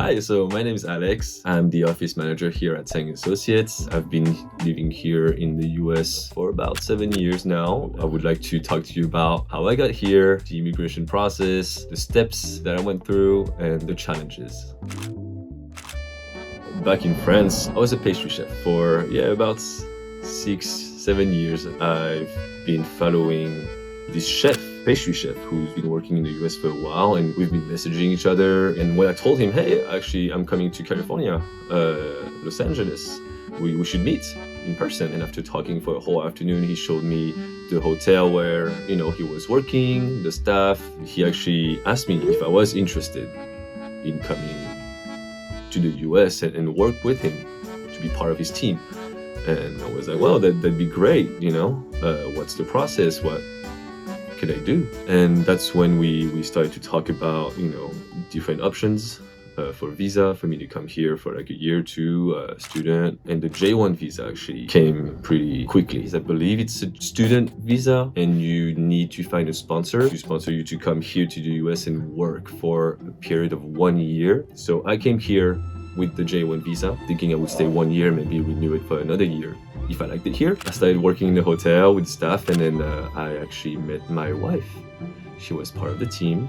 Hi, so my name is Alex. I'm the office manager here at Tsang and Associates. I've been living here in the US for about 7 years now. I would like to talk to you about how I got here, the immigration process, the steps that I went through, and the challenges. Back in France, I was a pastry chef for about 6-7 years. I've been following this pastry chef who's been working in the US for a while, and we've been messaging each other. And when I told him, hey, actually I'm coming to California, Los Angeles, we should meet in person. And after talking for a whole afternoon, he showed me the hotel where he was working, the staff. He actually asked me if I was interested in coming to the US and work with him to be part of his team. And I was like, well, that'd be great. What's the process? What could I do? And that's when we started to talk about different options for visa for me to come here for like a year or two, student. And the J-1 visa actually came pretty quickly. I believe it's a student visa, and you need to find a sponsor to sponsor you to come here to the US and work for a period of 1 year. So I came here with the J-1 visa, thinking I would stay 1 year, maybe renew it for another year if I liked it here. I started working in the hotel with staff, and then I actually met my wife. She was part of the team,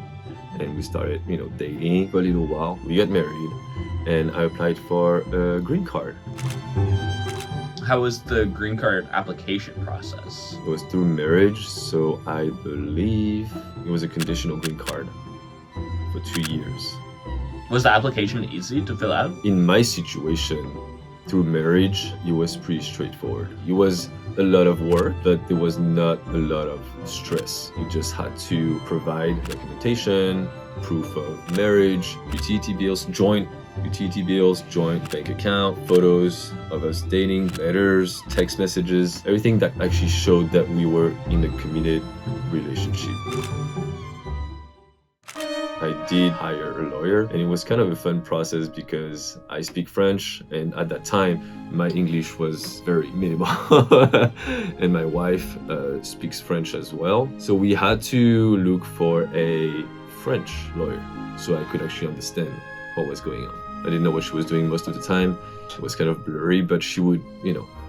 and we started, dating for a little while. We got married, and I applied for a green card. How was the green card application process? It was through marriage, so I believe it was a conditional green card for 2 years. Was the application easy to fill out? In my situation, through marriage, it was pretty straightforward. It was a lot of work, but there was not a lot of stress. You just had to provide documentation, proof of marriage, utility bills, joint bank account, photos of us dating, letters, text messages, everything that actually showed that we were in a committed relationship. I did hire a lawyer, and it was kind of a fun process because I speak French, and at that time my English was very minimal and my wife speaks French as well. So we had to look for a French lawyer so I could actually understand what was going on. I didn't know what she was doing most of the time. It was kind of blurry, but she would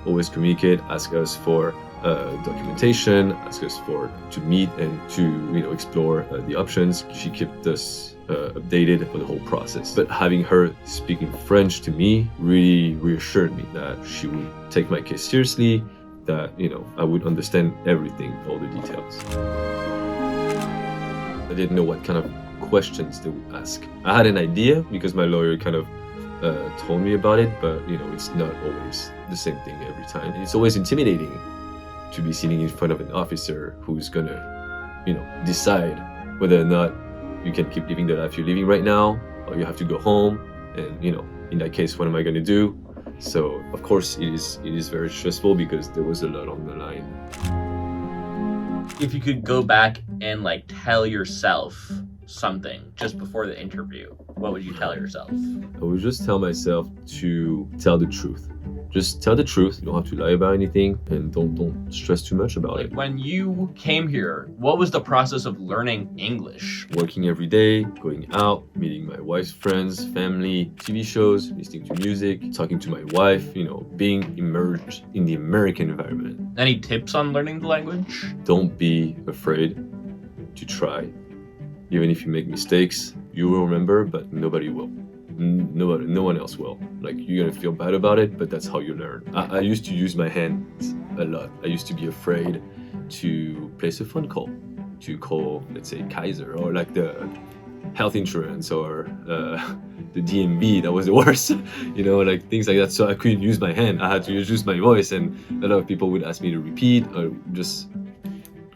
always communicate, ask us for documentation, ask us to meet and to explore the options. She kept us updated for the whole process. But having her speaking French to me really reassured me that she would take my case seriously, that I would understand everything, all the details. I didn't know what kind of questions they would ask. I had an idea because my lawyer kind of told me about it, but it's not always the same thing every time. It's always intimidating to be sitting in front of an officer who's gonna decide whether or not you can keep living the life you're living right now, or you have to go home. And in that case, what am I gonna do? So of course it is very stressful because there was a lot on the line. If you could go back and tell yourself something just before the interview, what would you tell yourself? I would just tell myself to tell the truth. Just tell the truth. You don't have to lie about anything, and don't stress too much about it. When you came here, what was the process of learning English? Working every day, going out, meeting my wife's friends, family, TV shows, listening to music, talking to my wife, being immersed in the American environment. Any tips on learning the language? Don't be afraid to try. Even if you make mistakes, you will remember, but nobody will. No one else will. You're gonna feel bad about it, but that's how you learn. I used to use my hands a lot. I used to be afraid to place a phone call, to call, let's say, Kaiser, or the health insurance, or the DMV. That was the worst, things like that. So I couldn't use my hand. I had to use my voice, and a lot of people would ask me to repeat, or just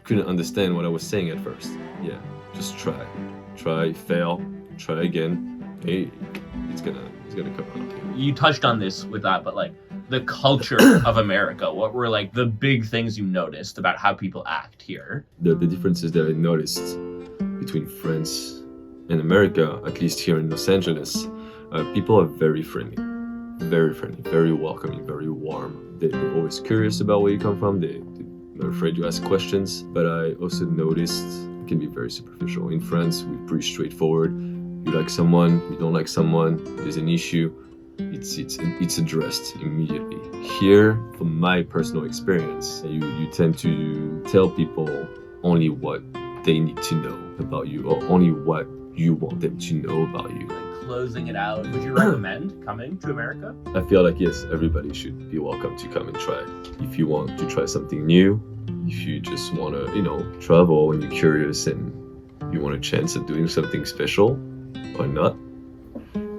couldn't understand what I was saying at first. Yeah, just try, fail, try again. Hey, it's gonna come out. You touched on this with that, but the culture of America, what were the big things you noticed about how people act here? The differences that I noticed between France and America, at least here in Los Angeles, people are very friendly, very welcoming, very warm. They're always curious about where you come from. They're not afraid to ask questions. But I also noticed it can be very superficial. In France, we're pretty straightforward. You like someone, you don't like someone, there's an issue, it's addressed immediately. Here, from my personal experience, you tend to tell people only what they need to know about you, or only what you want them to know about you. Like closing it out. Would you recommend coming to America? I feel like yes, everybody should be welcome to come and try. If you want to try something new, if you just want to, travel and you're curious and you want a chance at doing something special, why not?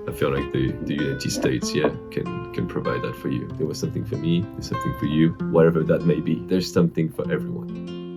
I feel like the United States, can provide that for you. There was something for me, there's something for you, whatever that may be. There's something for everyone.